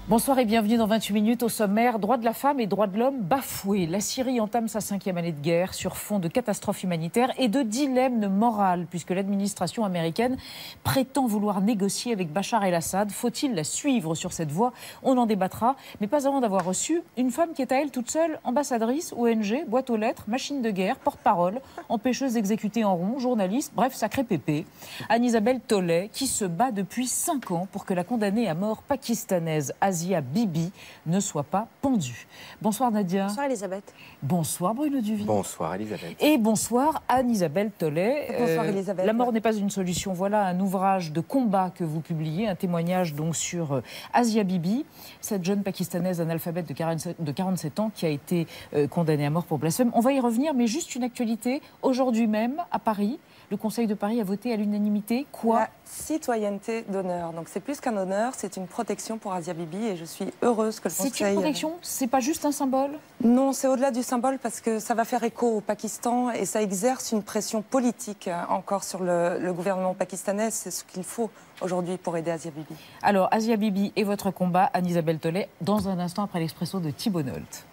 Bonsoir et bienvenue dans 28 minutes. Au sommaire, droits de la femme et droits de l'homme bafoués. La Syrie entame sa 5e année de guerre sur fond de catastrophes humanitaires et de dilemme moral, puisque l'administration américaine prétend vouloir négocier avec Bachar el-Assad. Faut-il la suivre sur cette voie? On en débattra, mais pas avant d'avoir reçu une femme qui est à elle toute seule, ambassadrice, ONG, boîte aux lettres, machine de guerre, porte-parole, empêcheuse d'exécuter en rond, journaliste, bref, sacré pépé. Anne-Isabelle Tollet, qui se bat depuis 5 ans pour que la condamnée à mort pakistanaise Asia Bibi ne soit pas pendue. Bonsoir Nadia. Bonsoir Elisabeth. Bonsoir Bruno Duvy. Bonsoir Elisabeth. Et bonsoir Anne-Isabelle Tollet. Bonsoir Elisabeth. La mort n'est pas une solution. Voilà un ouvrage de combat que vous publiez, un témoignage donc sur Asia Bibi, cette jeune pakistanaise analphabète de 47 ans qui a été condamnée à mort pour blasphème. On va y revenir, mais juste une actualité. Aujourd'hui même, à Paris, le Conseil de Paris a voté à l'unanimité quoi? La citoyenneté d'honneur. Donc c'est plus qu'un honneur, c'est une protection pour Asia Bibi et je suis heureuse que le Conseil... C'est une protection? C'est pas juste un symbole? Non, c'est au-delà du symbole parce que ça va faire écho au Pakistan et ça exerce une pression politique encore sur le gouvernement pakistanais. C'est ce qu'il faut aujourd'hui pour aider Asia Bibi. Alors Asia Bibi et votre combat, Anne-Isabelle Tollet, dans un instant après l'Expresso de Thibault Nolte.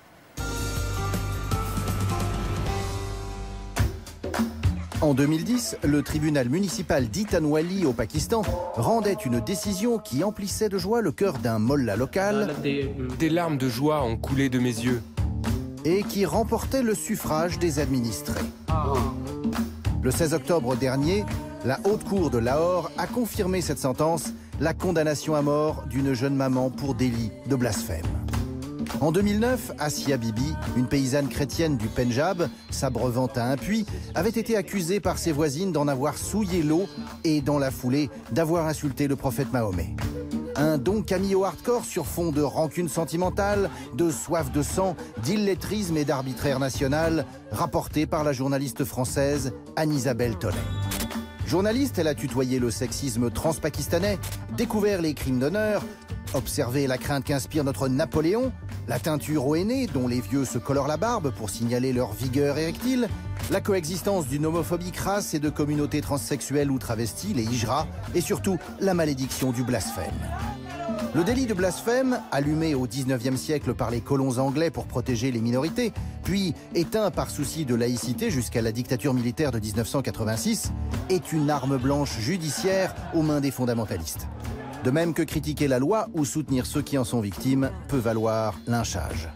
En 2010, le tribunal municipal d'Itanwali au Pakistan rendait une décision qui emplissait de joie le cœur d'un mollah local Des larmes de joie ont coulé de mes yeux. et qui remportait le suffrage des administrés. Le 16 octobre dernier, la Haute Cour de Lahore a confirmé cette sentence, la condamnation à mort d'une jeune maman pour délit de blasphème. En 2009, Asia Bibi, une paysanne chrétienne du Pendjab, s'abreuvant à un puits, avait été accusée par ses voisines d'en avoir souillé l'eau et, dans la foulée, d'avoir insulté le prophète Mahomet. Un don camillo hardcore sur fond de rancune sentimentale, de soif de sang, d'illettrisme et d'arbitraire national, rapporté par la journaliste française Anne-Isabelle Tollet. Journaliste, elle a tutoyé le sexisme transpakistanais, découvert les crimes d'honneur, observé la crainte qu'inspire notre Napoléon, la teinture au henné dont les vieux se colorent la barbe pour signaler leur vigueur érectile, la coexistence d'une homophobie crasse et de communautés transsexuelles ou travesties, les hijras, et surtout la malédiction du blasphème. Le délit de blasphème, allumé au XIXe siècle par les colons anglais pour protéger les minorités, puis éteint par souci de laïcité jusqu'à la dictature militaire de 1986, est une arme blanche judiciaire aux mains des fondamentalistes. De même que critiquer la loi ou soutenir ceux qui en sont victimes peut valoir lynchage.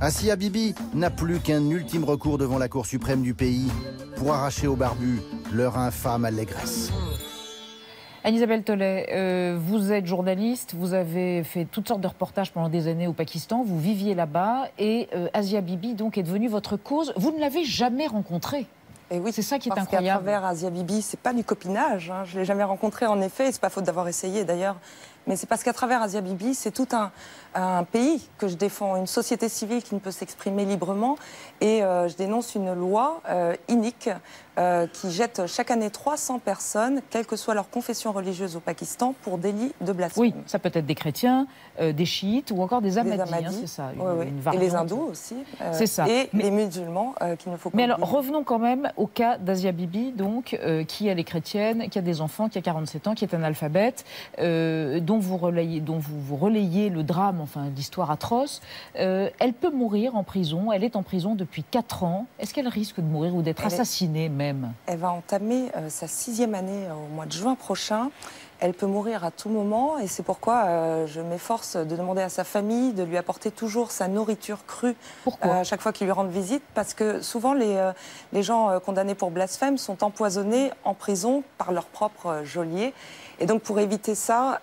Asia Bibi n'a plus qu'un ultime recours devant la Cour suprême du pays pour arracher aux barbus leur infâme allégresse. Anne-Isabelle Tollet, vous êtes journaliste, vous avez fait toutes sortes de reportages pendant des années au Pakistan, vous viviez là-bas et Asia Bibi donc est devenue votre cause. Vous ne l'avez jamais rencontrée. Et oui, c'est ça qui est parce incroyable. qu'à travers Asia Bibi, c'est pas du copinage. Je l'ai jamais rencontrée en effet, et c'est pas faute d'avoir essayé d'ailleurs. Mais c'est parce qu'à travers Asia Bibi, c'est tout un pays que je défends, une société civile qui ne peut s'exprimer librement. Et je dénonce une loi inique qui jette chaque année 300 personnes, quelle que soit leur confession religieuse au Pakistan, pour délit de blasphème. Oui, ça peut être des chrétiens, des chiites ou encore des ahmadis. Hein, c'est ça, et les hindous aussi. C'est ça. Et les musulmans qu'il ne faut pas Mais oublier. alors, revenons quand même au cas d'Asia Bibi, donc, qui elle est chrétienne, qui a des enfants, qui a 47 ans, qui est analphabète, dont vous relayez le drame, enfin l'histoire atroce. Elle peut mourir en prison, elle est en prison depuis 4 ans. Est-ce qu'elle risque de mourir ou d'être assassinée même? Elle va entamer sa 6e année au mois de juin prochain. Elle peut mourir à tout moment et c'est pourquoi je m'efforce de demander à sa famille de lui apporter toujours sa nourriture crue. Pourquoi à chaque fois qu'il lui rend visite, parce que souvent les gens condamnés pour blasphème sont empoisonnés en prison par leur propre geôlier. Et donc pour éviter ça,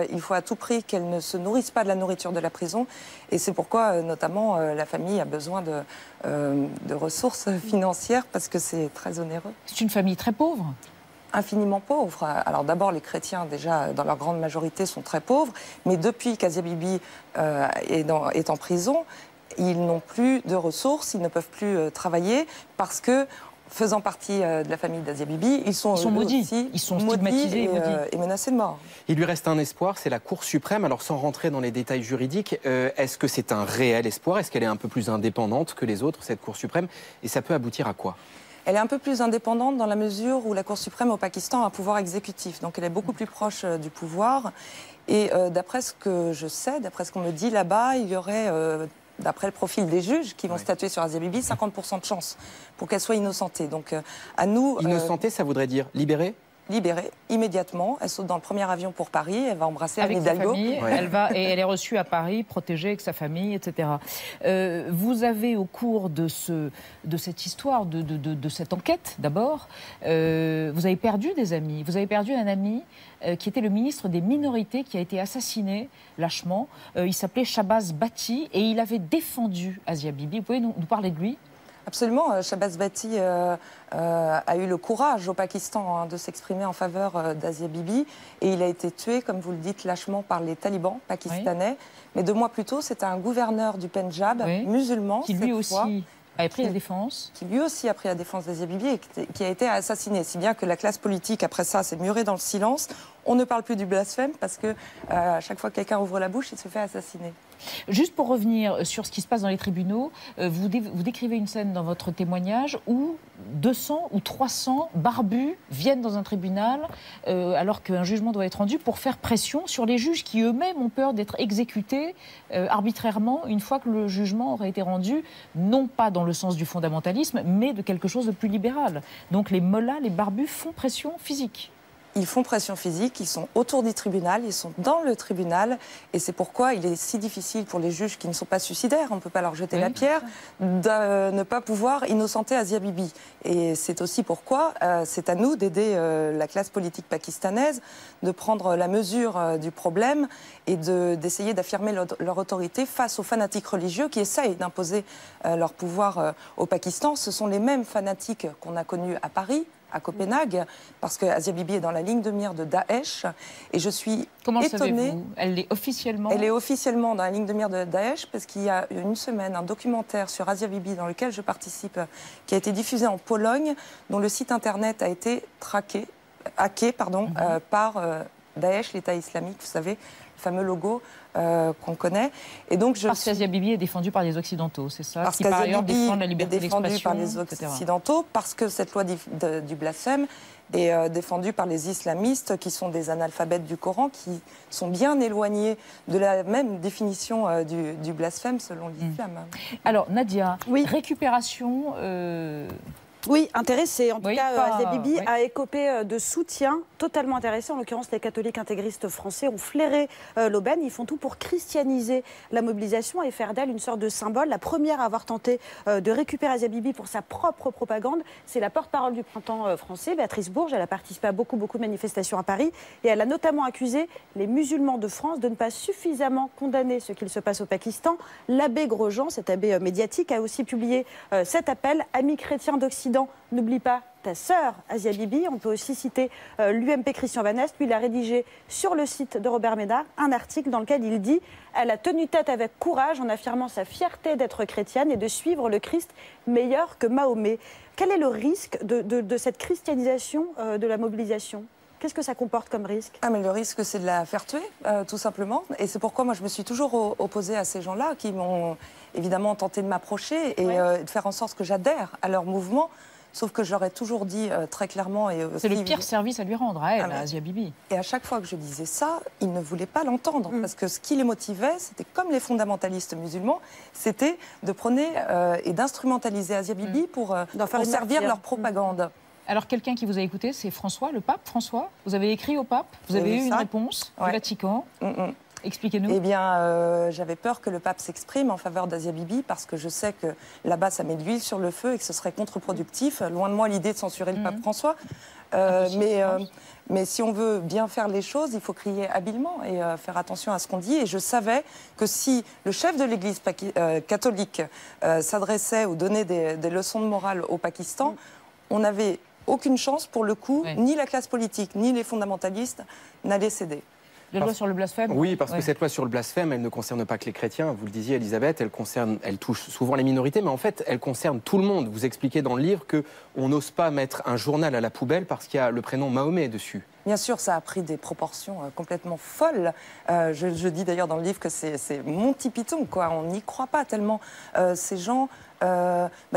il faut à tout prix qu'elle ne se nourrisse pas de la nourriture de la prison. Et c'est pourquoi notamment la famille a besoin de ressources financières parce que c'est très onéreux. C'est une famille très pauvre? Infiniment pauvres. Alors d'abord, les chrétiens, déjà, dans leur grande majorité, sont très pauvres. Mais depuis qu'Asia Bibi est en prison, ils n'ont plus de ressources, ils ne peuvent plus travailler parce que, faisant partie de la famille d'Asia Bibi, ils sont maudits. Aussi ils sont stigmatisés et menacés de mort. Il lui reste un espoir, c'est la Cour suprême. Alors sans rentrer dans les détails juridiques, est-ce que c'est un réel espoir? Est-ce qu'elle est un peu plus indépendante que les autres, cette Cour suprême? Et ça peut aboutir à quoi? Elle est un peu plus indépendante dans la mesure où la Cour suprême au Pakistan a un pouvoir exécutif. Donc elle est beaucoup plus proche du pouvoir. Et d'après ce que je sais, d'après ce qu'on me dit là-bas, il y aurait, d'après le profil des juges qui vont statuer sur Asia Bibi, 50% de chance pour qu'elle soit innocentée. Donc à nous... Innocentée, ça voudrait dire libérée? Libérée immédiatement. Elle saute dans le premier avion pour Paris. Elle va embrasser Anne avec sa Hidalgo. famille, elle est reçue à Paris, protégée avec sa famille, etc. Vous avez au cours de cette histoire, de cette enquête d'abord, vous avez perdu des amis. Vous avez perdu un ami qui était le ministre des minorités, qui a été assassiné lâchement. Il s'appelait Shahbaz Bhatti et il avait défendu Asia Bibi. Vous pouvez nous parler de lui ? Absolument. Shahbaz Bhatti a eu le courage au Pakistan de s'exprimer en faveur d'Asia Bibi. Et il a été tué, comme vous le dites, lâchement par les talibans pakistanais. Mais 2 mois plus tôt, c'était un gouverneur du Pendjab, musulman, qui lui aussi avait pris la défense. Qui lui aussi a pris la défense d'Asia Bibi et qui a été assassiné. Si bien que la classe politique, après ça, s'est murée dans le silence. On ne parle plus du blasphème parce que à chaque fois que quelqu'un ouvre la bouche, il se fait assassiner. Juste pour revenir sur ce qui se passe dans les tribunaux, vous décrivez une scène dans votre témoignage où 200 ou 300 barbus viennent dans un tribunal alors qu'un jugement doit être rendu pour faire pression sur les juges qui eux-mêmes ont peur d'être exécutés arbitrairement une fois que le jugement aurait été rendu, non pas dans le sens du fondamentalisme, mais de quelque chose de plus libéral. Donc les mollahs, les barbus font pression physique. Ils font pression physique, ils sont autour du tribunal, ils sont dans le tribunal. Et c'est pourquoi il est si difficile pour les juges qui ne sont pas suicidaires, on ne peut pas leur jeter la pierre, de ne pas pouvoir innocenter Asia Bibi. Et c'est aussi pourquoi c'est à nous d'aider la classe politique pakistanaise, de prendre la mesure du problème et d'essayer d'affirmer leur autorité face aux fanatiques religieux qui essayent d'imposer leur pouvoir au Pakistan. Ce sont les mêmes fanatiques qu'on a connus à Paris, à Copenhague, parce que Asia Bibi est dans la ligne de mire de Daesh. Et je suis Comment étonnée. savez-vous ? Elle est officiellement... Elle est officiellement dans la ligne de mire de Daesh, parce qu'il y a une semaine, un documentaire sur Asia Bibi dans lequel je participe, qui a été diffusé en Pologne, dont le site internet a été hacké par Daesh, l'État islamique, vous savez, le fameux logo qu'on connaît. Et donc parce qu'Asia Bibi est défendue par les Occidentaux, c'est ça? Parce qui par ailleurs Bibi défendent la liberté d'expression, par les Occidentaux, parce que cette loi du blasphème est défendue par les islamistes qui sont des analphabètes du Coran, qui sont bien éloignés de la même définition du blasphème selon l'islam. Alors Nadia, oui. Récupération... Oui, intéressé. En tout cas, Asia Bibi a écopé de soutien totalement intéressé. En l'occurrence, les catholiques intégristes français ont flairé l'aubaine. Ils font tout pour christianiser la mobilisation et faire d'elle une sorte de symbole. La première à avoir tenté de récupérer Asia Bibi pour sa propre propagande, c'est la porte-parole du printemps français, Béatrice Bourges. Elle a participé à beaucoup de manifestations à Paris. Et elle a notamment accusé les musulmans de France de ne pas suffisamment condamner ce qu'il se passe au Pakistan. L'abbé Grosjean, cet abbé médiatique, a aussi publié cet appel. Amis chrétiens d'Occident, n'oublie pas ta sœur Asia Bibi. On peut aussi citer l'UMP Christian Van Est. Lui, il a rédigé sur le site de Robert Ménard un article dans lequel il dit « Elle a tenu tête avec courage en affirmant sa fierté d'être chrétienne et de suivre le Christ meilleur que Mahomet ». Quel est le risque de cette christianisation de la mobilisation ? Qu'est-ce que ça comporte comme risque? Mais le risque, c'est de la faire tuer, tout simplement. Et c'est pourquoi moi, je me suis toujours opposée à ces gens-là qui m'ont évidemment tenté de m'approcher et de faire en sorte que j'adhère à leur mouvement. Sauf que je leur ai toujours dit très clairement... C'est le pire service à lui rendre, à elle, à Asia Bibi. Et à chaque fois que je disais ça, ils ne voulaient pas l'entendre. Parce que ce qui les motivait, c'était comme les fondamentalistes musulmans, c'était de prôner et d'instrumentaliser Asia Bibi pour servir leur propagande. Alors, quelqu'un qui vous a écouté, c'est François, le pape François. Vous avez écrit au pape, vous avez eu une réponse du Vatican. Expliquez-nous. Eh bien, j'avais peur que le pape s'exprime en faveur d'Asia Bibi parce que je sais que là-bas, ça met de l'huile sur le feu et que ce serait contre-productif. Loin de moi l'idée de censurer le pape François. Mais si on veut bien faire les choses, il faut crier habilement et faire attention à ce qu'on dit. Et je savais que si le chef de l'Église catholique s'adressait ou donnait des leçons de morale au Pakistan, on n'avait aucune chance pour le coup, ni la classe politique, ni les fondamentalistes n'allaient céder. La loi sur le blasphème? Oui, parce que cette loi sur le blasphème, elle ne concerne pas que les chrétiens. Vous le disiez, Elisabeth, elle touche souvent les minorités, mais en fait, elle concerne tout le monde. Vous expliquez dans le livre qu'on n'ose pas mettre un journal à la poubelle parce qu'il y a le prénom Mahomet dessus. Bien sûr, ça a pris des proportions complètement folles. Je dis d'ailleurs dans le livre que c'est Monty Python, quoi. On n'y croit pas tellement. Ces gens,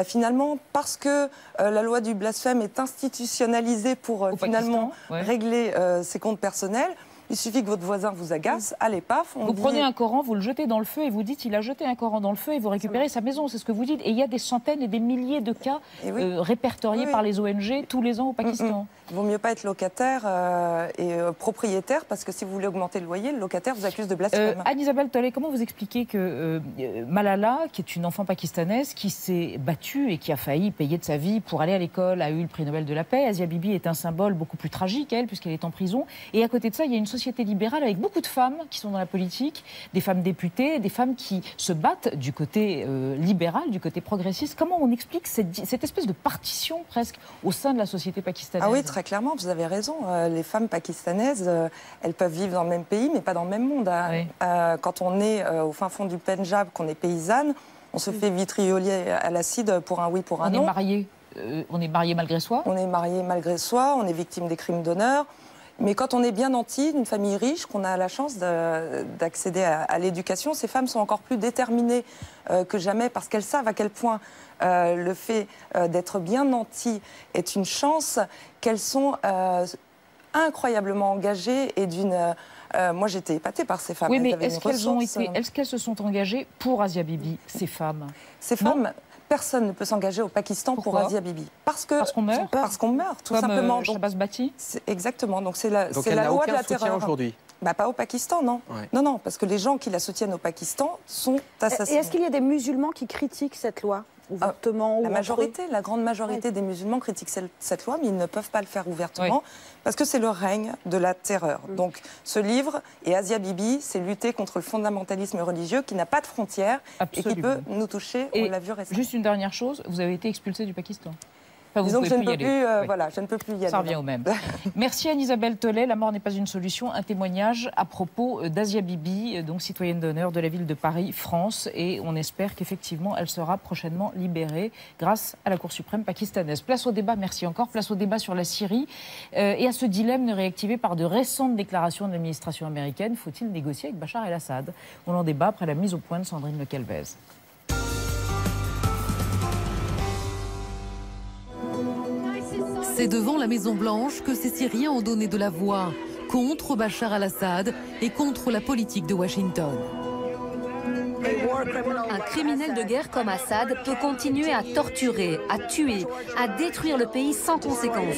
finalement, parce que la loi du blasphème est institutionnalisée pour finalement régler ses comptes personnels, il suffit que votre voisin vous agace, allez paf. Vous prenez un Coran, vous le jetez dans le feu et vous dites il a jeté un Coran dans le feu et vous récupérez sa maison, c'est ce que vous dites. Et il y a des centaines et des milliers de cas répertoriés par les ONG tous les ans au Pakistan. Il vaut mieux pas être locataire et propriétaire parce que si vous voulez augmenter le loyer, le locataire vous accuse de blasphème. Anne-Isabelle Tollet, comment vous expliquez que Malala, qui est une enfant pakistanaise, qui s'est battue et qui a failli payer de sa vie pour aller à l'école, a eu le prix Nobel de la paix. Asia Bibi est un symbole beaucoup plus tragique, elle, puisqu'elle est en prison. Et à côté de ça, il y a une société libérale avec beaucoup de femmes qui sont dans la politique, des femmes députées, des femmes qui se battent du côté libéral, du côté progressiste. Comment on explique cette espèce de partition presque au sein de la société pakistanaise? Ah oui, très clairement, vous avez raison. Les femmes pakistanaises, elles peuvent vivre dans le même pays, mais pas dans le même monde. Quand on est au fin fond du Pendjab, qu'on est paysanne, on se fait vitrioler à l'acide pour un oui, pour un non. On est marié malgré soi? On est marié malgré soi, on est victime des crimes d'honneur. Mais quand on est bien nanti, d'une famille riche, qu'on a la chance d'accéder à l'éducation, ces femmes sont encore plus déterminées que jamais parce qu'elles savent à quel point le fait d'être bien nanti est une chance, qu'elles sont incroyablement engagées et d'une... moi, j'étais épatée par ces femmes. Oui, mais est-ce qu'elles se sont engagées pour Asia Bibi, ces femmes? Ces femmes... Personne ne peut s'engager au Pakistan pour Asia Bibi. Parce qu'on meurt? Parce qu'on meurt, tout simplement. Comme Shahbaz Bhatti? Exactement. Donc c'est la Donc elle n'a loi de aucun la soutien terreur. aujourd'hui? Pas au Pakistan, non. Non, parce que les gens qui la soutiennent au Pakistan sont assassinés. Et est-ce qu'il y a des musulmans qui critiquent cette loi ouvertement? La grande majorité des musulmans critiquent cette loi, mais ils ne peuvent pas le faire ouvertement parce que c'est le règne de la terreur. Donc ce livre et Asia Bibi, c'est lutter contre le fondamentalisme religieux qui n'a pas de frontières et qui peut nous toucher. On l'a vu récemment. Juste une dernière chose, vous avez été expulsée du Pakistan. Enfin, disons que je ne peux plus, voilà, je ne peux plus y aller. Ça revient au même. Merci Anne-Isabelle Tollet. La mort n'est pas une solution. Un témoignage à propos d'Asia Bibi, donc citoyenne d'honneur de la ville de Paris, France. Et on espère qu'effectivement, elle sera prochainement libérée grâce à la Cour suprême pakistanaise. Place au débat, merci encore. Place au débat sur la Syrie et à ce dilemme réactivé par de récentes déclarations de l'administration américaine. Faut-il négocier avec Bachar el-Assad? On en débat après la mise au point de Sandrine Le Calvez. C'est devant la Maison-Blanche que ces Syriens ont donné de la voix contre Bachar al-Assad et contre la politique de Washington. Un criminel de guerre comme Assad peut continuer à torturer, à tuer, à détruire le pays sans conséquence.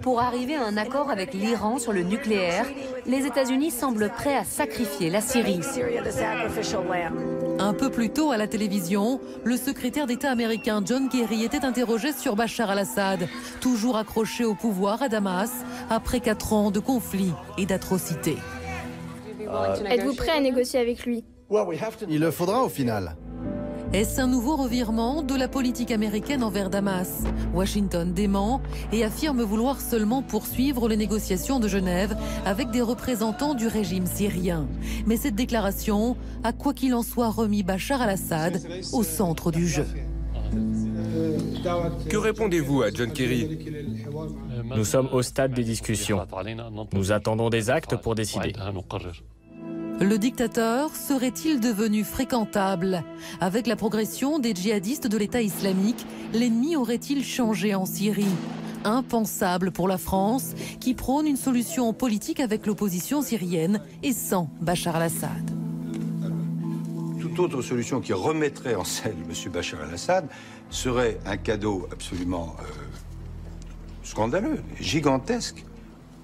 Pour arriver à un accord avec l'Iran sur le nucléaire, les États-Unis semblent prêts à sacrifier la Syrie. Un peu plus tôt à la télévision, le secrétaire d'État américain John Kerry était interrogé sur Bachar al-Assad, toujours accroché au pouvoir à Damas après 4 ans de conflits et d'atrocités. Êtes-vous prêt à négocier avec lui? Il le faudra au final. Est-ce un nouveau revirement de la politique américaine envers Damas? Washington dément et affirme vouloir seulement poursuivre les négociations de Genève avec des représentants du régime syrien. Mais cette déclaration a quoi qu'il en soit remis Bachar al-Assad au centre du jeu. Que répondez-vous à John Kerry? Nous sommes au stade des discussions. Nous attendons des actes pour décider. Le dictateur serait-il devenu fréquentable? Avec la progression des djihadistes de l'État islamique, l'ennemi aurait-il changé en Syrie? Impensable pour la France, qui prône une solution politique avec l'opposition syrienne et sans Bachar al-Assad. Toute autre solution qui remettrait en selle M. Bachar al-Assad serait un cadeau absolument scandaleux, gigantesque,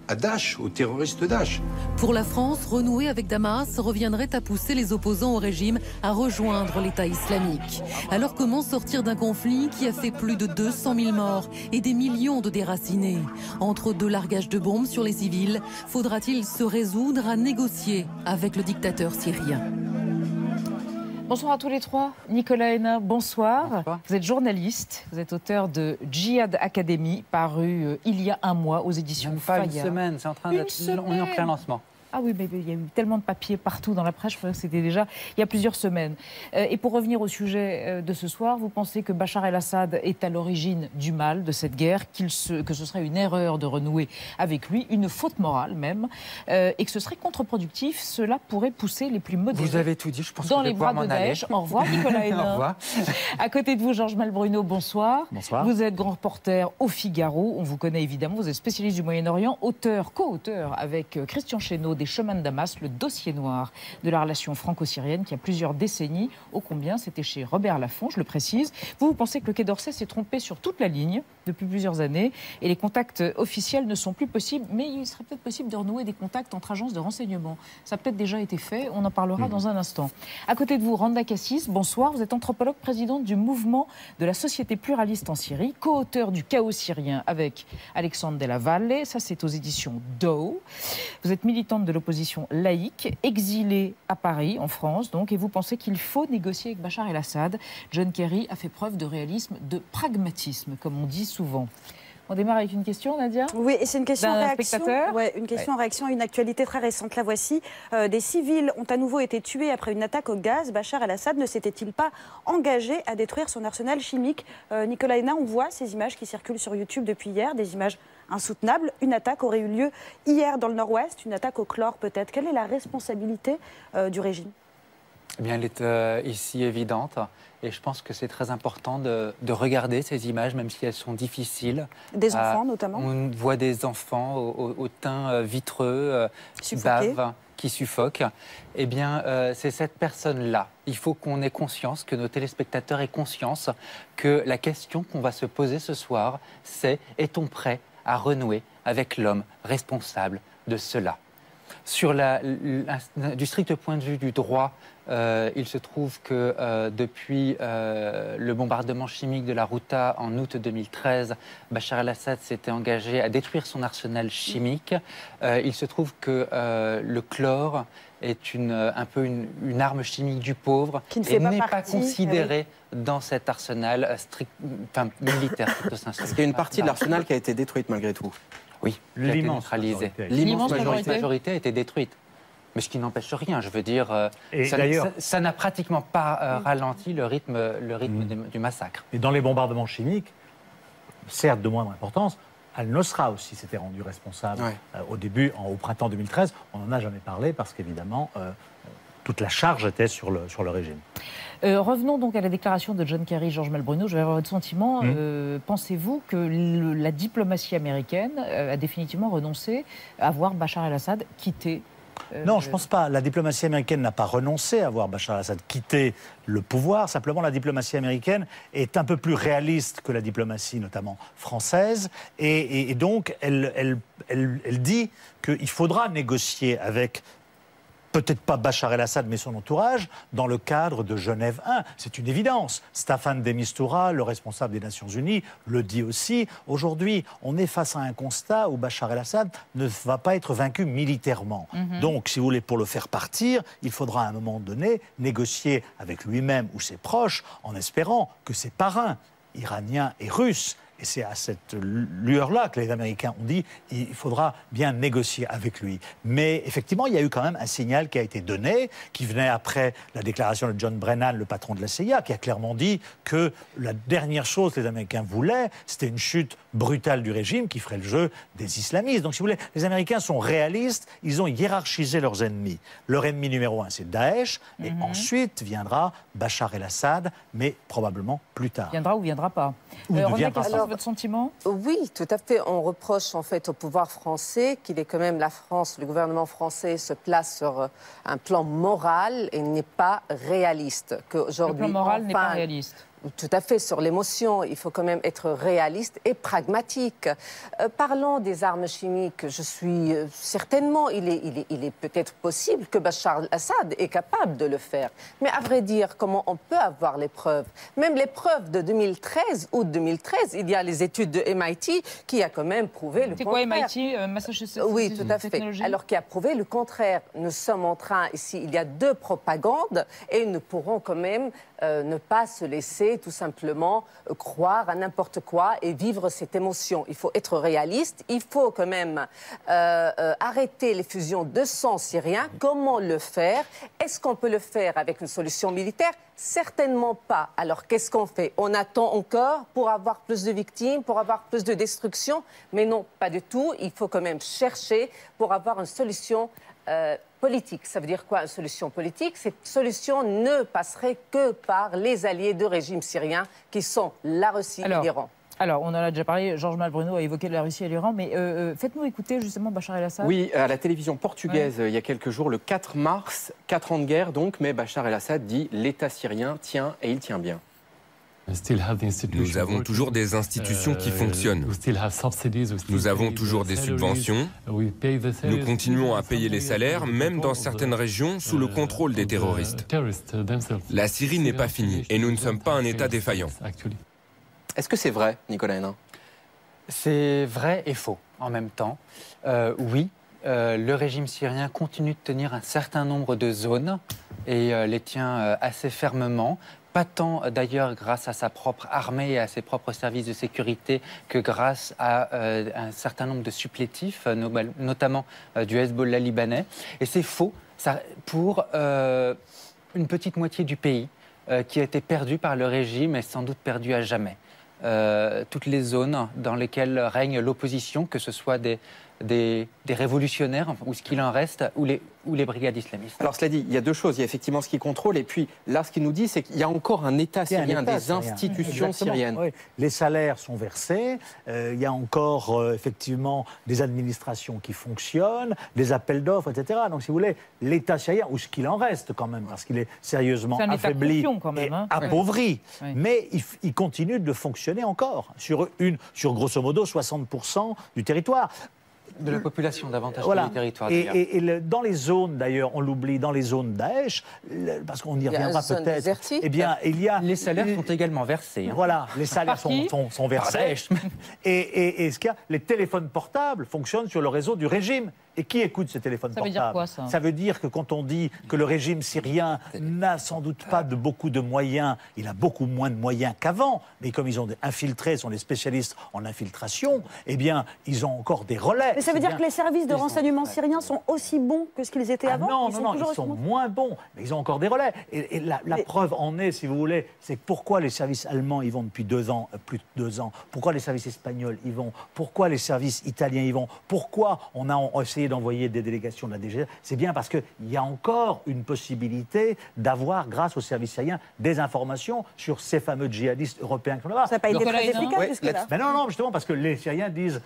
à Daesh, aux terroristes Daesh. Pour la France, renouer avec Damas reviendrait à pousser les opposants au régime à rejoindre l'État islamique. Alors comment sortir d'un conflit qui a fait plus de 200 000 morts et des millions de déracinés? Entre 2 largages de bombes sur les civils, faudra-t-il se résoudre à négocier avec le dictateur syrien? Bonsoir à tous les trois. Nicolas Hénin, bonsoir. Bonsoir. Vous êtes journaliste, vous êtes auteur de Djihad Academy, paru il y a un mois aux éditions Fayard. Pas une semaine, c'est en train d'être... On est en plein lancement. Ah oui, mais il y a eu tellement de papiers partout dans la presse, je crois que c'était déjà il y a plusieurs semaines. Et pour revenir au sujet de ce soir, vous pensez que Bachar el-Assad est à l'origine du mal de cette guerre, que ce serait une erreur de renouer avec lui, une faute morale même, et que ce serait contre-productif, cela pourrait pousser les plus modérés. Vous avez tout dit, je pense dans que je les vais bras pouvoir de m'en aller. Daesh. Au revoir Nicolas Hénin. Au revoir. À côté de vous, Georges Malbruno, bonsoir. Bonsoir. Vous êtes grand reporter au Figaro, on vous connaît évidemment, vous êtes spécialiste du Moyen-Orient, co-auteur avec Christian Chesneau des Chemins de Damas, le dossier noir de la relation franco-syrienne qui a plusieurs décennies, ô combien, c'était chez Robert Laffont, je le précise. Vous pensez que le Quai d'Orsay s'est trompé sur toute la ligne depuis plusieurs années et les contacts officiels ne sont plus possibles, mais il serait peut-être possible de renouer des contacts entre agences de renseignement. Ça a peut-être déjà été fait, on en parlera dans un instant. À côté de vous, Randa Kassis, bonsoir, vous êtes anthropologue, présidente du mouvement de la société pluraliste en Syrie, co-auteur du Chaos syrien avec Alexandre Della Valle, ça c'est aux éditions Doe. Vous êtes militante de l'opposition laïque, exilée à Paris, en France, donc, et vous pensez qu'il faut négocier avec Bachar el-Assad. John Kerry a fait preuve de réalisme, de pragmatisme, comme on dit souvent. On démarre avec une question, Nadia? Oui, et c'est une question en réaction. Ouais, une question en réaction à une actualité très récente. La voici. Des civils ont à nouveau été tués après une attaque au gaz. Bachar el-Assad ne s'était-il pas engagé à détruire son arsenal chimique? Nicolas Hénin, on voit ces images qui circulent sur YouTube depuis hier, des images insoutenables. Une attaque aurait eu lieu hier dans le nord-ouest, une attaque au chlore peut-être. Quelle est la responsabilité du régime? Eh bien, elle est ici évidente. Et je pense que c'est très important de regarder ces images, même si elles sont difficiles. Des enfants, notamment. On voit des enfants au teint vitreux, bave, qui suffoquent. Eh bien, c'est cette personne-là. Il faut qu'on ait conscience, que nos téléspectateurs aient conscience que la question qu'on va se poser ce soir, c'est: est-on prêt à renouer avec l'homme responsable de cela? Sur du strict point de vue du droit, il se trouve que depuis le bombardement chimique de la Ghouta en août 2013, Bachar el-Assad s'était engagé à détruire son arsenal chimique. Il se trouve que le chlore est un peu une arme chimique du pauvre et n'est pas considéré dans cet arsenal militaire. Parce qu'il y a une partie de l'arsenal qui a été détruite malgré tout. Oui, l'immense majorité a été détruite. Mais ce qui n'empêche rien, je veux dire, ça n'a pratiquement pas ralenti le rythme du massacre. Et dans les bombardements chimiques, certes de moindre importance, Al-Nosra aussi s'était rendu responsable au début, au printemps 2013. On n'en a jamais parlé parce qu'évidemment, toute la charge était sur le régime. Revenons donc à la déclaration de John Kerry, Georges Malbruno. Je vais avoir votre sentiment. Pensez-vous que la diplomatie américaine a définitivement renoncé à voir Bachar el-Assad quitter Non, je ne pense pas. La diplomatie américaine n'a pas renoncé à voir Bachar el-Assad quitter le pouvoir. Simplement, la diplomatie américaine est un peu plus réaliste que la diplomatie, notamment française. Et donc, elle dit qu'il faudra négocier avec... peut-être pas Bachar el-Assad, mais son entourage, dans le cadre de Genève 1. C'est une évidence. Staffan de Mistura, le responsable des Nations Unies, le dit aussi. Aujourd'hui, on est face à un constat où Bachar el-Assad ne va pas être vaincu militairement. Donc, si vous voulez, pour le faire partir, il faudra à un moment donné négocier avec lui-même ou ses proches, en espérant que ses parrains, iraniens et russes, et c'est à cette lueur-là que les Américains ont dit qu'il faudra bien négocier avec lui. Mais effectivement, il y a eu quand même un signal qui a été donné, qui venait après la déclaration de John Brennan, le patron de la CIA, qui a clairement dit que la dernière chose que les Américains voulaient, c'était une chute brutale du régime qui ferait le jeu des islamistes. Donc, si vous voulez, les Américains sont réalistes, ils ont hiérarchisé leurs ennemis. Leur ennemi numéro 1, c'est Daesh, et ensuite viendra Bachar el-Assad, mais probablement plus tard. Viendra ou viendra pas. Votre sentiment? Oui, tout à fait. On reproche en fait au pouvoir français qu'il est quand même la France, le gouvernement français se place sur un plan moral et n'est pas réaliste. Le plan moral n'est pas réaliste. tout à fait sur l'émotion. Il faut quand même être réaliste et pragmatique. Parlons des armes chimiques. Je suis certainement, il est peut-être possible que Bachar al-Assad est capable de le faire. Mais à vrai dire, comment on peut avoir les preuves? Même les preuves de 2013, août 2013, il y a les études de MIT qui a quand même prouvé le contraire. C'est quoi MIT, Massachusetts? Oui, tout à fait. Alors qui a prouvé le contraire. Nous sommes en train, ici, il y a deux propagandes et nous pourrons quand même ne pas se laisser tout simplement croire à n'importe quoi et vivre cette émotion. Il faut être réaliste, il faut quand même arrêter les fusions de sang syriens. Comment le faire? Est-ce qu'on peut le faire avec une solution militaire? Certainement pas. Alors qu'est-ce qu'on fait? On attend encore pour avoir plus de victimes, pour avoir plus de destruction? Mais non, pas du tout. Il faut quand même chercher pour avoir une solution politique. Ça veut dire quoi, une solution politique? Cette solution ne passerait que par les alliés du régime syrien qui sont la Russie et l'Iran. Alors, on en a déjà parlé, Georges Malbruno a évoqué la Russie et l'Iran, mais faites-nous écouter justement Bachar el-Assad. Oui, à la télévision portugaise, il y a quelques jours, le 4 mars, 4 ans de guerre donc, mais Bachar el-Assad dit « l'État syrien tient et il tient bien ». Nous avons toujours des institutions qui fonctionnent. Nous avons toujours des subventions. Nous continuons à payer les salaires, même dans certaines régions, sous le contrôle des terroristes. La Syrie n'est pas finie et nous ne sommes pas un État défaillant. Est-ce que c'est vrai, Nicolas Hénin? C'est vrai et faux en même temps. Oui, le régime syrien continue de tenir un certain nombre de zones et les tient assez fermement. Pas tant d'ailleurs grâce à sa propre armée et à ses propres services de sécurité que grâce à un certain nombre de supplétifs, notamment du Hezbollah libanais. Et c'est faux pour une petite moitié du pays qui a été perdue par le régime et sans doute perdue à jamais. Toutes les zones dans lesquelles règne l'opposition, que ce soit des révolutionnaires, ou ce qu'il en reste, ou les brigades islamistes. Alors cela dit, il y a deux choses. Il y a effectivement ce qui contrôle, et puis là, ce qu'il nous dit, c'est qu'il y a encore un État syrien, des institutions syriennes. Oui. Les salaires sont versés, il y a encore effectivement des administrations qui fonctionnent, des appels d'offres, etc. Donc si vous voulez, l'État syrien, ou ce qu'il en reste quand même, parce qu'il est sérieusement affaibli et appauvri, mais il continue de fonctionner encore sur grosso modo 60% du territoire. De la population, davantage que du territoire. Et dans les zones, d'ailleurs, on l'oublie, dans les zones Daesh, parce qu'on y reviendra peut-être, eh bien, il y a... Les salaires sont également versés. Voilà, les salaires sont versés. Et ce qu'il y a, les téléphones portables fonctionnent sur le réseau du régime. Et qui écoute ces téléphones portables? Ça veut dire quoi, ça? Ça veut dire que quand on dit que le régime syrien n'a sans doute pas beaucoup de moyens, il a beaucoup moins de moyens qu'avant, mais comme ils ont infiltrés, sont des spécialistes en infiltration, eh bien, ils ont encore des relais. Mais ça veut dire que les services de renseignement syriens sont aussi bons que ce qu'ils étaient avant? Non, ils sont moins bons, mais ils ont encore des relais. Et la preuve en est, si vous voulez, c'est pourquoi les services allemands y vont depuis 2 ans, plus de 2 ans, pourquoi les services espagnols y vont, pourquoi les services italiens y vont, pourquoi on a essayé d'envoyer des délégations de la DGSE, c'est bien parce qu'il y a encore une possibilité d'avoir, grâce aux services syriens, des informations sur ces fameux djihadistes européens. Ça n'a pas été très efficace jusque-là. Mais non, justement, parce que les Syriens disent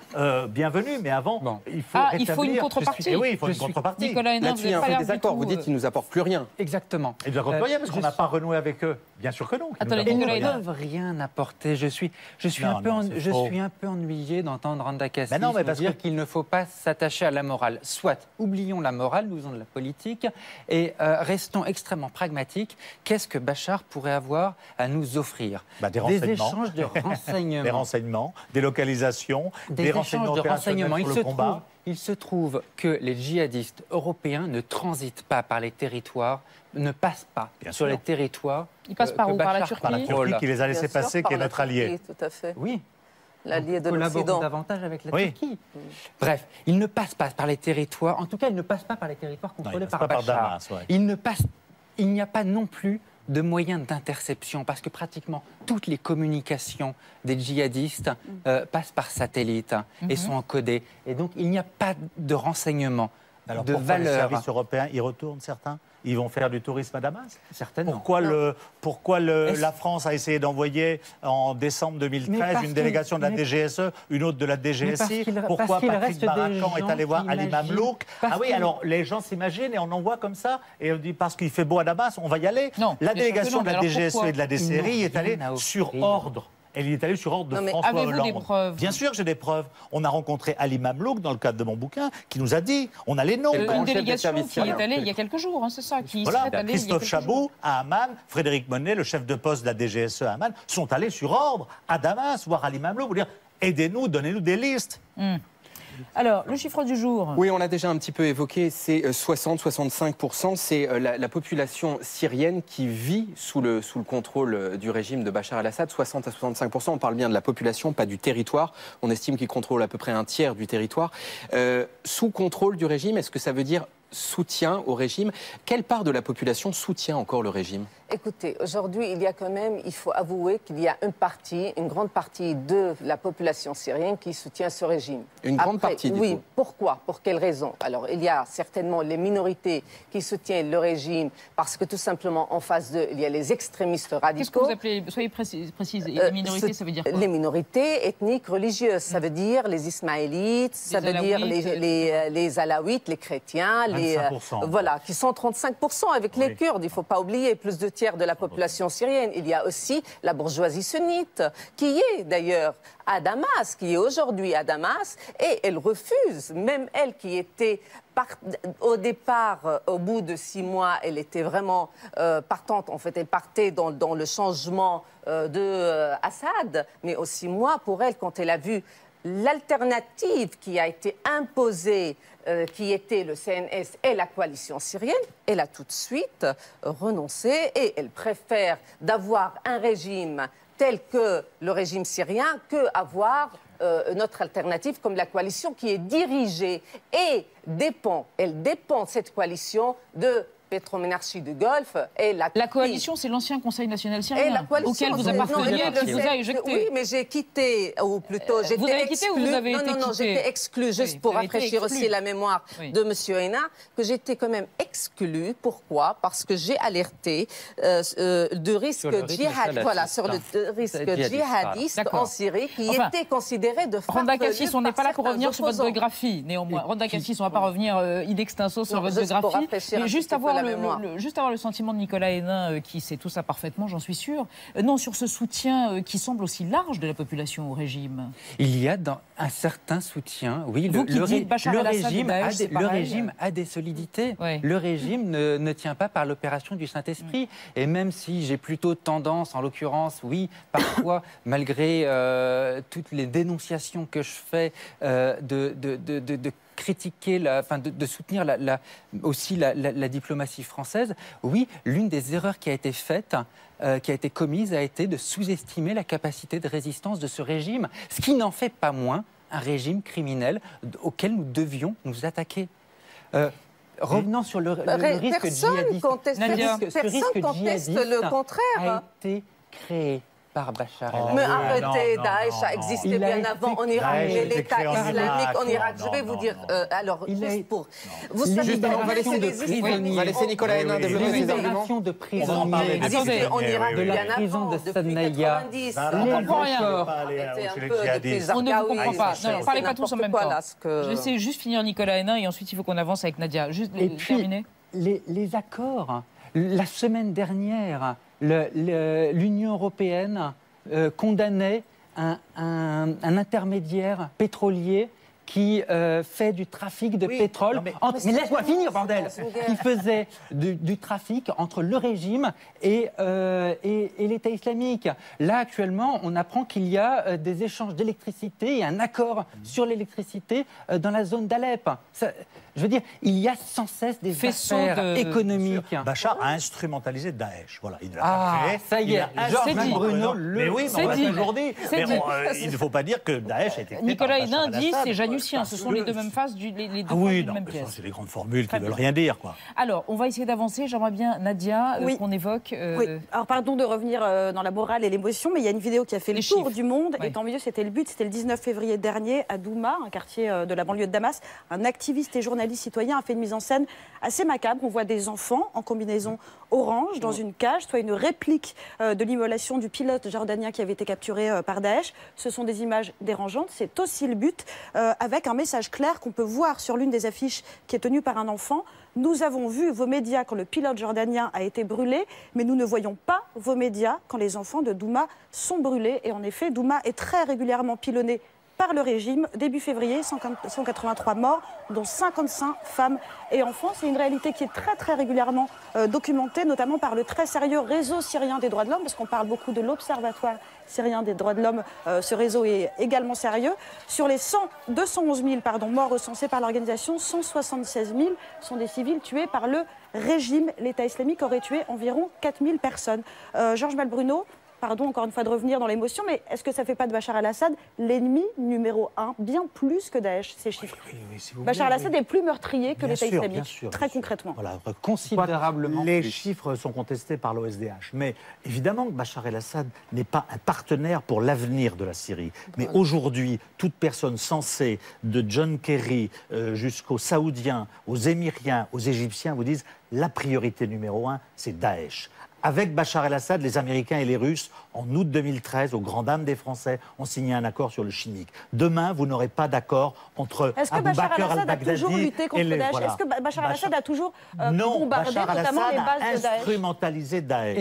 bienvenue, mais avant, il faut rétablir... il faut une contrepartie. Oui, il faut une contrepartie. Nicolas Hénin, là-dessus, il y a un désaccord. Vous dites qu'ils ne nous apportent plus rien. Exactement. Ils ne nous apportent rien parce qu'on n'a pas renoué avec eux. Bien sûr que non. Ils ne peuvent rien apporter. Je suis un peu ennuyé d'entendre Randa Kassis dire qu'il ne faut pas s'attacher à la morale. Soit, oublions la morale, nous faisons de la politique, et restons extrêmement pragmatiques. Qu'est-ce que Bachar pourrait avoir à nous offrir? Des échanges de renseignements. Des renseignements, des localisations, des renseignements opérationnels sur le combat. Il se trouve que les djihadistes européens ne transitent pas par les territoires, ne passent pas sur les territoires. Ils passent par où? Par la Turquie? Par la Turquie qui les a laissés passer, qui est notre allié. Tout à fait. Oui. L'allié de collaborons l'Occident. davantage avec la Turquie. Bref, ils ne passent pas par les territoires, en tout cas, ils ne passent pas par les territoires contrôlés par Bachar. Il n'y a pas non plus de moyens d'interception, parce que pratiquement toutes les communications des djihadistes passent par satellite et sont encodées. Et donc, il n'y a pas de renseignements Alors de pourquoi valeur. Les services européens y retournent, certains? ils vont faire du tourisme à Damas? Certainement. Pourquoi la France a essayé d'envoyer en décembre 2013 une délégation de la DGSE, une autre de la DGSI? Pourquoi Patrick Barakan est allé voir Ali Mamlouk? Ah oui, alors les gens s'imaginent et on en voit comme ça, et on dit parce qu'il fait beau à Damas, on va y aller. Non, la délégation de la DGSE et de la DCRI est allée sur ordre. Elle est allée sur ordre de François Hollande. Des preuves? Bien sûr que j'ai des preuves. On a rencontré Ali Mamlouk dans le cadre de mon bouquin, qui nous a dit, on a les noms. Une délégation qui est allée il y a quelques jours, hein, c'est ça. Christophe Chabot à Amman, Frédéric Monet, le chef de poste de la DGSE à Amman, sont allés sur ordre à Damas voir Ali Mamlouk pour dire aidez-nous, donnez-nous des listes. Alors, le chiffre du jour. Oui, on l'a déjà un petit peu évoqué, c'est 60-65%. C'est la population syrienne qui vit sous le contrôle du régime de Bachar el-Assad. 60 à 65%, on parle bien de la population, pas du territoire. On estime qu'il contrôle à peu près un tiers du territoire. Sous contrôle du régime, est-ce que ça veut dire soutien au régime? Quelle part de la population soutient encore le régime? Écoutez, aujourd'hui, il y a quand même, il faut avouer qu'il y a une grande partie de la population syrienne qui soutient ce régime. Une grande partie, oui. Pourquoi? Pour quelles raisons? Alors, il y a certainement les minorités qui soutiennent le régime parce que tout simplement, en face d'eux, il y a les extrémistes radicaux. Qu'est-ce que vous appelez, soyez précise, les minorités, ça veut dire quoi? Les minorités ethniques, religieuses, ça veut dire les ismaélites, ça veut dire les alaouites, les chrétiens, voilà, qui sont 35% avec les Kurdes. Il ne faut pas oublier, plus de tiers de la population syrienne. Il y a aussi la bourgeoisie sunnite, qui est d'ailleurs à Damas, qui est aujourd'hui à Damas, et elle refuse, même elle qui était au départ, au bout de 6 mois, elle était vraiment partante. En fait, elle partait dans le changement de Assad, mais aux 6 mois, pour elle, quand elle a vu l'alternative qui a été imposée, qui était le CNS et la coalition syrienne, elle a tout de suite renoncé et elle préfère d'avoir un régime tel que le régime syrien qu'avoir notre alternative comme la coalition qui est dirigée et elle dépend cette coalition de pétroménarchie du Golfe et la coalition, c'est l'ancien Conseil national syrien auquel vous apparteniez, qui vous a éjecté. Oui, mais j'ai quitté, ou plutôt j'étais exclue. Vous avez quitté ou vous avez été quitté? Non, j'étais exclue, juste pour rafraîchir aussi la mémoire de M. Henna, que j'étais quand même exclue. Pourquoi? Parce que j'ai alerté de risque djihadiste, voilà, sur le risque djihadiste en Syrie, qui était considéré de farfelu. Randa Kassis, on n'est pas là pour revenir sur votre biographie, néanmoins. Randa Kassis, on ne va pas revenir in extenso sur votre biographie, mais juste avoir le sentiment de Nicolas Hénin, qui sait tout ça parfaitement, j'en suis sûre. Non, sur ce soutien qui semble aussi large de la population au régime. Il y a un certain soutien, oui. Le régime a des solidités. Oui. Le régime ne tient pas par l'opération du Saint-Esprit. Et même si j'ai plutôt tendance, en l'occurrence, oui, parfois, malgré toutes les dénonciations que je fais de critiquer, de soutenir aussi la diplomatie française, oui, l'une des erreurs qui a été faite, qui a été commise, a été de sous-estimer la capacité de résistance de ce régime, ce qui n'en fait pas moins un régime criminel auquel nous devions nous attaquer. Revenant sur le risque djihadiste, personne conteste le contraire. A été créé par Bachar el-Assad. Mais arrêtez, Daesh a existé bien avant en Irak, mais l'État islamique en Irak. Je vais vous dire, alors, juste pour... Vous savez, on va laisser Nicolas Hénin développer ses arguments. De prisonniers existait en Irak de la prison de Sanaya. On ne vous comprend pas. Ne parlez pas tous en même temps. Je vais juste finir Nicolas Hénin et ensuite il faut qu'on avance avec Nadia. Juste terminer. Les accords, la semaine dernière, l'Union européenne condamnait un intermédiaire pétrolier qui fait du trafic de pétrole. Mais laisse-moi finir, bordel! Qui faisait du trafic entre le régime et l'État islamique. Là, actuellement, on apprend qu'il y a des échanges d'électricité et un accord sur l'électricité dans la zone d'Alep. Je veux dire, il y a sans cesse des affaires économiques. Bachar a instrumentalisé Daesh. Voilà, il l'a pas créé. Ça y est, Georges Bruno Mais oui, mais on l'a toujours dit. Il ne faut pas dire que Daesh a été créé Nicolas par Bachar Hénin dit c'est Janus Russie. Ce sont les deux mêmes faces, les deux mêmes pièces. C'est les grandes formules qui ne veulent rien dire, quoi. Alors, on va essayer d'avancer. J'aimerais bien, Nadia, qu'on évoque... Oui, alors pardon de revenir dans la morale et l'émotion, mais il y a une vidéo qui a fait le tour du monde. Et tant mieux, c'était le but. C'était le 19 février dernier, à Douma, un quartier de la banlieue de Damas. Un activiste et journaliste citoyen a fait une mise en scène assez macabre. On voit des enfants en combinaison orange dans une cage, soit une réplique de l'immolation du pilote jordanien qui avait été capturé par Daesh. Ce sont des images dérangeantes. C'est aussi le but, avec un message clair qu'on peut voir sur l'une des affiches qui est tenue par un enfant. Nous avons vu vos médias quand le pilote jordanien a été brûlé, mais nous ne voyons pas vos médias quand les enfants de Douma sont brûlés. Et en effet, Douma est très régulièrement pilonné par le régime. Début février, 183 morts, dont 55 femmes et enfants. C'est une réalité qui est très régulièrement documentée, notamment par le très sérieux réseau syrien des droits de l'homme, parce qu'on parle beaucoup de l'Observatoire syrien des droits de l'homme. Ce réseau est également sérieux. Sur les 211 000 morts recensés par l'organisation, 176 000 sont des civils tués par le régime. L'État islamique aurait tué environ 4 000 personnes. Georges Malbruno, pardon encore une fois de revenir dans l'émotion, mais est-ce que ça ne fait pas de Bachar el-Assad l'ennemi numéro 1, bien plus que Daesh, ces chiffres? Bachar el-Assad est plus meurtrier que l'État islamique, très concrètement. Voilà, considérablement. Les chiffres sont contestés par l'OSDH, mais évidemment que Bachar el-Assad n'est pas un partenaire pour l'avenir de la Syrie. Mais aujourd'hui, toute personne sensée, de John Kerry jusqu'aux Saoudiens, aux Émiriens, aux Égyptiens, vous disent la priorité numéro 1, c'est Daesh. Avec Bachar el-Assad, les Américains et les Russes, en août 2013, aux grandes dames des Français, ont signé un accord sur le chimique. Demain, vous n'aurez pas d'accord entre Abu Bakr al-Baghdadi et les... Voilà. Est-ce que Bachar el-Assad a toujours bombardé notamment les bases de Daesh? Instrumentalisé Daesh.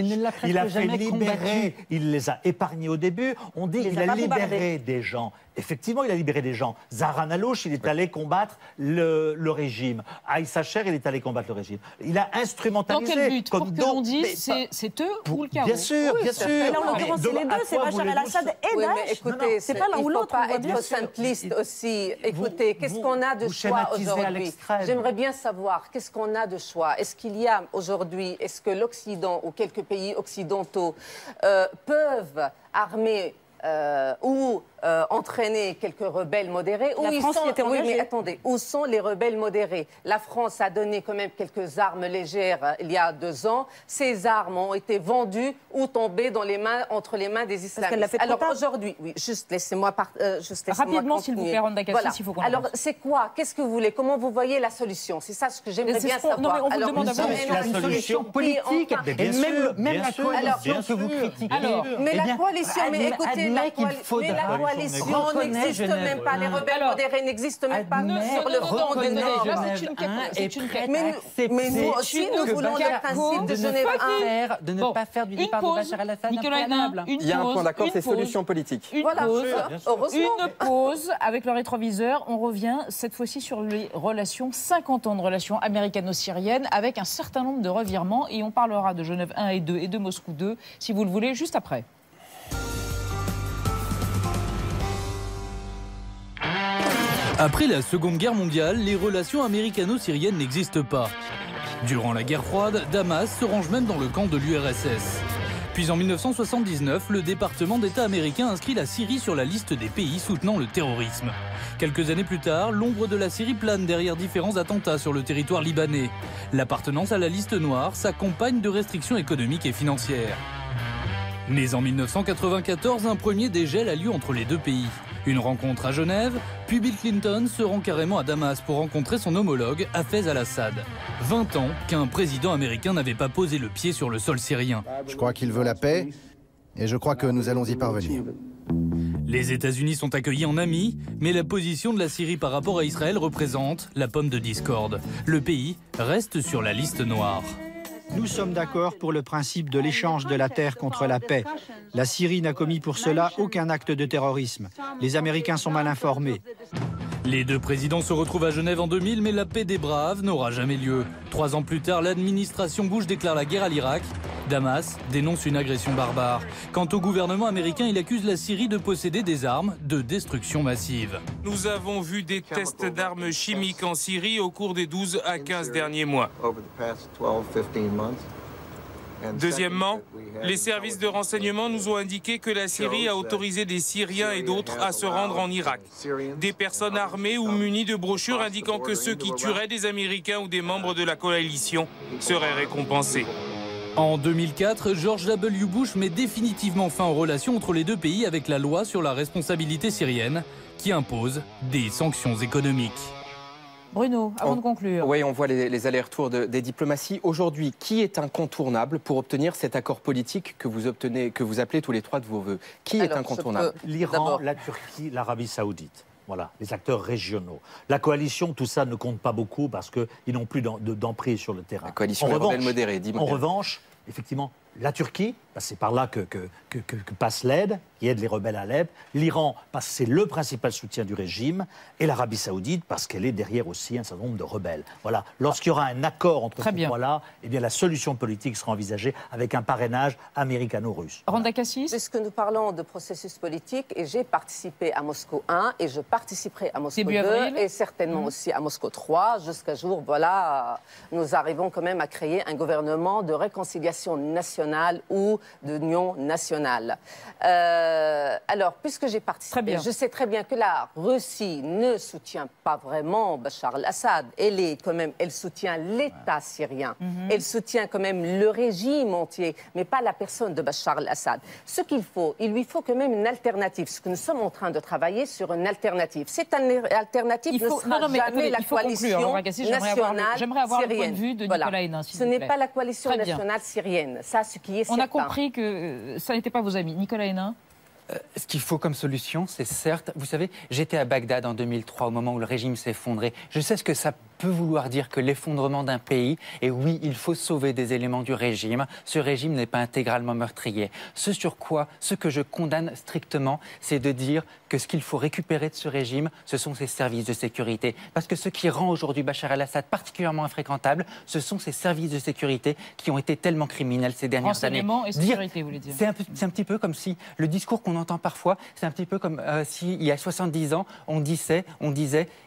Il a fait libérer, il les a épargnés au début. On dit qu'il a libéré des gens. Effectivement, il a libéré des gens. Zahran al-Auch, il est allé combattre le régime. Aïssa Cher, il est allé combattre le régime. Il a instrumentalisé. Dans quel but? Pour que l'on dise, c'est eux ou le chaos? Bien sûr, bien sûr. Et là, en l'occurrence, c'est les deux, c'est Bachar el-Assad et Daesh. Écoutez, c'est pas l'un ou l'autre. Il ne faut pas être simpliste aussi. Écoutez, qu'est-ce qu'on a de choix aujourd'hui? J'aimerais bien savoir, qu'est-ce qu'on a de choix? Est-ce qu'il y a aujourd'hui, est-ce que l'Occident ou quelques pays occidentaux peuvent armer ou entraîner quelques rebelles modérés? La France y était engagée. Oui, mais attendez, où sont les rebelles modérés? La France a donné quand même quelques armes légères il y a 2 ans. Ces armes ont été vendues ou tombées entre les mains des islamistes. Alors aujourd'hui, oui, juste laissez-moi rapidement, s'il vous plaît, Randa Kassis, voilà. Il faut qu'on Alors c'est quoi? Qu'est-ce que vous voulez? Comment vous voyez la solution? C'est ça ce que j'aimerais bien savoir. Non, mais on vous demande une solution politique, et même la coalition que vous critiquez. Mais la coalition, mais écoutez, la coalition n'existe même pas. Les rebelles modérés n'existent même pas sur le front du Nord. Mais nous aussi, nous voulons le principe de Genève 1. De ne pas faire du départ de Bachar el-Assad un Il y a un point d'accord, c'est solution politique. Une pause avec le rétroviseur. On revient cette fois-ci sur les relations, 50 ans de relations américano-syriennes, avec un certain nombre de revirements. Et on parlera de Genève 1 et 2 et de Moscou 2, si vous le voulez, juste après. Après la Seconde Guerre mondiale, les relations américano-syriennes n'existent pas. Durant la guerre froide, Damas se range même dans le camp de l'URSS. Puis en 1979, le département d'État américain inscrit la Syrie sur la liste des pays soutenant le terrorisme. Quelques années plus tard, l'ombre de la Syrie plane derrière différents attentats sur le territoire libanais. L'appartenance à la liste noire s'accompagne de restrictions économiques et financières. Mais en 1994, un premier dégel a lieu entre les deux pays. Une rencontre à Genève, puis Bill Clinton se rend carrément à Damas pour rencontrer son homologue Hafez al-Assad. 20 ans qu'un président américain n'avait pas posé le pied sur le sol syrien. Je crois qu'il veut la paix et je crois que nous allons y parvenir. Les États-Unis sont accueillis en amis, mais la position de la Syrie par rapport à Israël représente la pomme de discorde. Le pays reste sur la liste noire. Nous sommes d'accord pour le principe de l'échange de la terre contre la paix. La Syrie n'a commis pour cela aucun acte de terrorisme. Les Américains sont mal informés. Les deux présidents se retrouvent à Genève en 2000, mais la paix des braves n'aura jamais lieu. 3 ans plus tard, l'administration Bush déclare la guerre à l'Irak. Damas dénonce une agression barbare. Quant au gouvernement américain, il accuse la Syrie de posséder des armes de destruction massive. Nous avons vu des tests d'armes chimiques en Syrie au cours des 12 à 15 derniers mois. Deuxièmement, les services de renseignement nous ont indiqué que la Syrie a autorisé des Syriens et d'autres à se rendre en Irak. Des personnes armées ou munies de brochures indiquant que ceux qui tueraient des Américains ou des membres de la coalition seraient récompensés. En 2004, George W. Bush met définitivement fin aux relations entre les deux pays avec la loi sur la responsabilité syrienne qui impose des sanctions économiques. Bruno, avant de conclure. Oui, on voit les allers-retours des diplomaties. Aujourd'hui, qui est incontournable pour obtenir cet accord politique que vous appelez tous les trois de vos voeux? Qui est incontournable? L'Iran, la Turquie, l'Arabie Saoudite. Voilà, les acteurs régionaux. La coalition, tout ça ne compte pas beaucoup parce qu'ils n'ont plus d'emprise sur le terrain. La coalition est rebelle modérée, En revanche, effectivement, la Turquie, c'est par là que passe l'aide, qui aide les rebelles à Alep. L'Iran, parce que c'est le principal soutien du régime. Et l'Arabie Saoudite, parce qu'elle est derrière aussi un certain nombre de rebelles. Voilà. Lorsqu'il y aura un accord entre ces trois-là, eh bien la solution politique sera envisagée avec un parrainage américano-russe. Randa Kassis. Puisque nous parlons de processus politique, et j'ai participé à Moscou 1 et je participerai à Moscou 2 et certainement aussi à Moscou 3, jusqu'à jour, voilà, nous arrivons quand même à créer un gouvernement de réconciliation nationale ou d'union nationale. Alors, puisque j'ai participé, je sais très bien que la Russie ne soutient pas vraiment Bachar al-Assad. Elle soutient l'État syrien. Elle soutient quand même le régime entier, mais pas la personne de Bachar al-Assad. Ce qu'il faut, il lui faut quand même une alternative. Ce que nous sommes en train de travailler sur une alternative. Cette alternative ne sera jamais la coalition nationale J'aimerais avoir le point de vue de Nicolas Hénin, s'il vous plaît. Ce n'est pas la coalition nationale syrienne. Ça, ce qui est certain. On a compris que ça n'était pas vos amis. Nicolas Hénin. Ce qu'il faut comme solution, c'est certes... Vous savez, j'étais à Bagdad en 2003, au moment où le régime s'est effondré. Je sais ce que ça peut vouloir dire que l'effondrement d'un pays, et oui, il faut sauver des éléments du régime. Ce régime n'est pas intégralement meurtrier. Ce que je condamne strictement, c'est de dire que ce qu'il faut récupérer de ce régime, ce sont ses services de sécurité. Parce que ce qui rend aujourd'hui Bachar el-Assad particulièrement infréquentable, ce sont ces services de sécurité qui ont été tellement criminels ces dernières années. Renseignement et sécurité, vous voulez dire. C'est un petit peu comme si le discours qu'on entend parfois, c'est un petit peu comme si, il y a 70 ans, on disait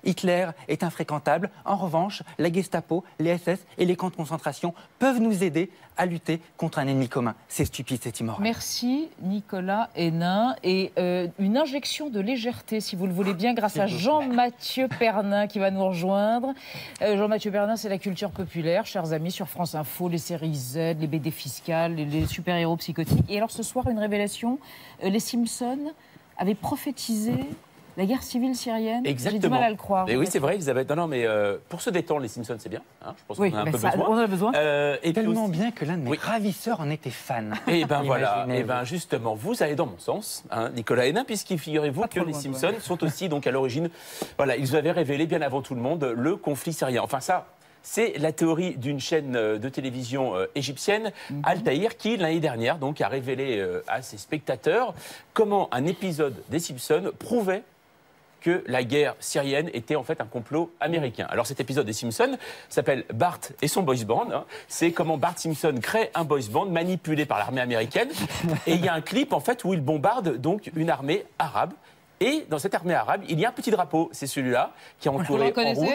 Hitler est infréquentable. En revanche, la Gestapo, les SS et les camps de concentration peuvent nous aider à lutter contre un ennemi commun. C'est stupide, c'est immoral. Merci Nicolas Hénin. Et une injection de légèreté, si vous le voulez bien, grâce à Jean-Mathieu Pernin qui va nous rejoindre. Jean-Mathieu Pernin, c'est la culture populaire, chers amis, sur France Info, les séries Z, les BD fiscales, les super-héros psychotiques. Et alors ce soir, une révélation, les Simpsons avaient prophétisé la guerre civile syrienne. Exactement. J'ai du mal à le croire. Et oui, c'est vrai, Elisabeth. Non, mais pour se détendre, les Simpsons, c'est bien. Hein, je pense qu'on a un peu besoin. On en a besoin. Et tellement bien que l'un de mes ravisseurs en était fan. Et ben voilà. Et ben justement, vous allez dans mon sens, hein, Nicolas Hénin, puisqu'il figurez-vous que les Simpsons sont aussi donc à l'origine. Voilà, ils avaient révélé bien avant tout le monde le conflit syrien. Enfin ça. C'est la théorie d'une chaîne de télévision égyptienne, Al Tahrir, qui l'année dernière donc, a révélé à ses spectateurs comment un épisode des Simpsons prouvait que la guerre syrienne était en fait un complot américain. Alors cet épisode des Simpsons s'appelle Bart et son boys band. Hein. C'est comment Bart Simpson crée un boys band manipulé par l'armée américaine. Et il y a un clip en fait où il bombarde donc une armée arabe. Et dans cette armée arabe, il y a un petit drapeau. C'est celui-là qui est entouré en rouge.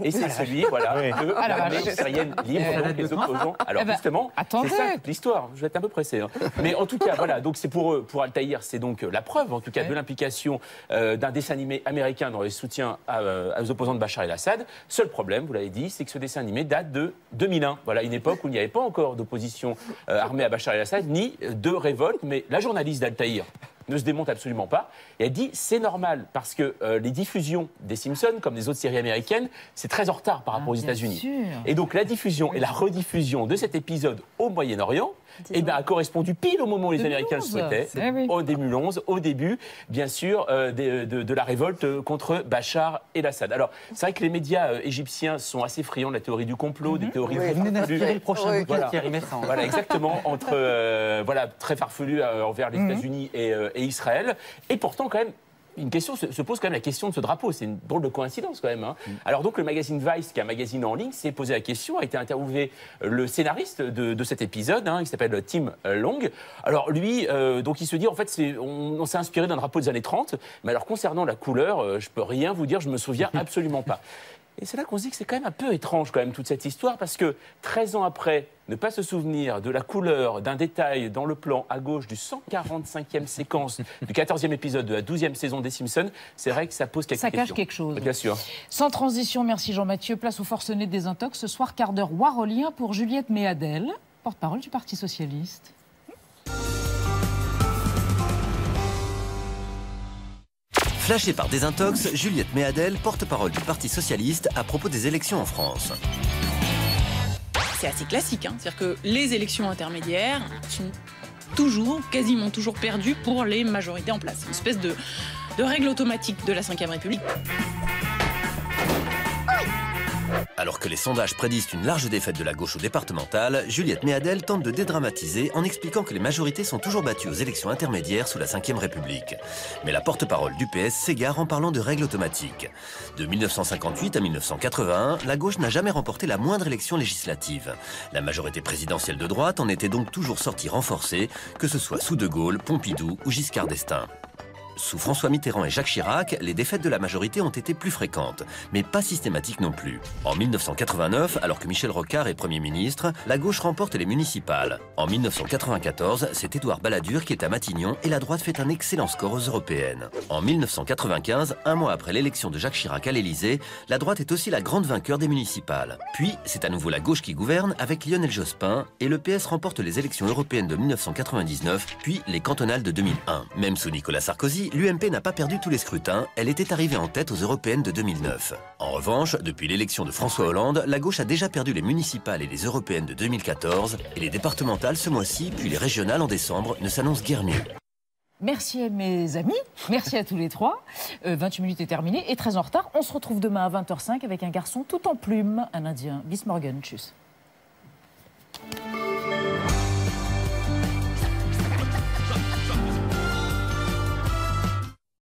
Et c'est celui, voilà, de l'armée syrienne libre, donc les opposants. Alors justement, c'est ça toute l'histoire. Je vais être un peu pressé. Hein. Mais en tout cas, voilà, donc c'est pour Al Tahrir, c'est donc la preuve, en tout cas, de l'implication d'un dessin animé américain dans les soutiens aux opposants de Bachar el-Assad. Seul problème, vous l'avez dit, c'est que ce dessin animé date de 2001. Voilà, une époque où il n'y avait pas encore d'opposition armée à Bachar el-Assad, ni de révolte. Mais la journaliste d'Al Tahrir ne se démonte absolument pas. Et elle dit c'est normal parce que les diffusions des Simpsons, comme des autres séries américaines, c'est très en retard par rapport aux États-Unis. Et donc la diffusion et la rediffusion de cet épisode au Moyen-Orient a correspondu pile au moment où les Américains le souhaitaient, au 2011, au début, bien sûr, de la révolte contre Bachar el-Assad. Alors, c'est vrai que les médias égyptiens sont assez friands de la théorie du complot, des théories le prochain bouquin Thierry Messant. Voilà, exactement, entre très farfelu envers les États-Unis et Israël. Et pourtant, quand même, une question se pose quand même la question de ce drapeau. C'est une drôle de coïncidence quand même. Hein. Alors donc le magazine Vice, qui est un magazine en ligne, s'est posé la question, a été interviewé le scénariste de cet épisode, hein, qui s'appelle Tim Long. Alors lui, donc il se dit en fait, on s'est inspiré d'un drapeau des années 30, mais alors concernant la couleur, je peux rien vous dire, je me souviens absolument pas. Et c'est là qu'on se dit que c'est quand même un peu étrange, quand même, toute cette histoire, parce que 13 ans après, ne pas se souvenir de la couleur d'un détail dans le plan à gauche du 145e séquence du 14e épisode de la 12e saison des Simpsons, c'est vrai que ça pose quelques questions. Ça cache quelque chose. Bien sûr. Sans transition, merci Jean-Mathieu. Place au forcené des intox. Ce soir, quart d'heure warolien pour Juliette Méadel, porte-parole du Parti socialiste. Flashée par Désintox, Juliette Méadel, porte-parole du Parti socialiste à propos des élections en France. C'est assez classique, hein. C'est-à-dire que les élections intermédiaires sont quasiment toujours perdues pour les majorités en place. Une espèce de règle automatique de la Ve République. Alors que les sondages prédisent une large défaite de la gauche au départemental, Juliette Méadel tente de dédramatiser en expliquant que les majorités sont toujours battues aux élections intermédiaires sous la Ve République. Mais la porte-parole du PS s'égare en parlant de règles automatiques. De 1958 à 1981, la gauche n'a jamais remporté la moindre élection législative. La majorité présidentielle de droite en était donc toujours sortie renforcée, que ce soit sous De Gaulle, Pompidou ou Giscard d'Estaing. Sous François Mitterrand et Jacques Chirac, les défaites de la majorité ont été plus fréquentes, mais pas systématiques non plus. En 1989, alors que Michel Rocard est Premier ministre, la gauche remporte les municipales. En 1994, c'est Édouard Balladur qui est à Matignon et la droite fait un excellent score aux européennes. En 1995, un mois après l'élection de Jacques Chirac à l'Élysée, la droite est aussi la grande vainqueur des municipales. Puis, c'est à nouveau la gauche qui gouverne avec Lionel Jospin et le PS remporte les élections européennes de 1999, puis les cantonales de 2001. Même sous Nicolas Sarkozy, l'UMP n'a pas perdu tous les scrutins, elle était arrivée en tête aux européennes de 2009. En revanche, depuis l'élection de François Hollande, la gauche a déjà perdu les municipales et les européennes de 2014, et les départementales ce mois-ci, puis les régionales en décembre, ne s'annoncent guère mieux. Merci à mes amis, merci à tous les trois. 28 minutes est terminé et très en retard. On se retrouve demain à 20h05 avec un garçon tout en plumes, un Indien. Bis morgen, tchuss.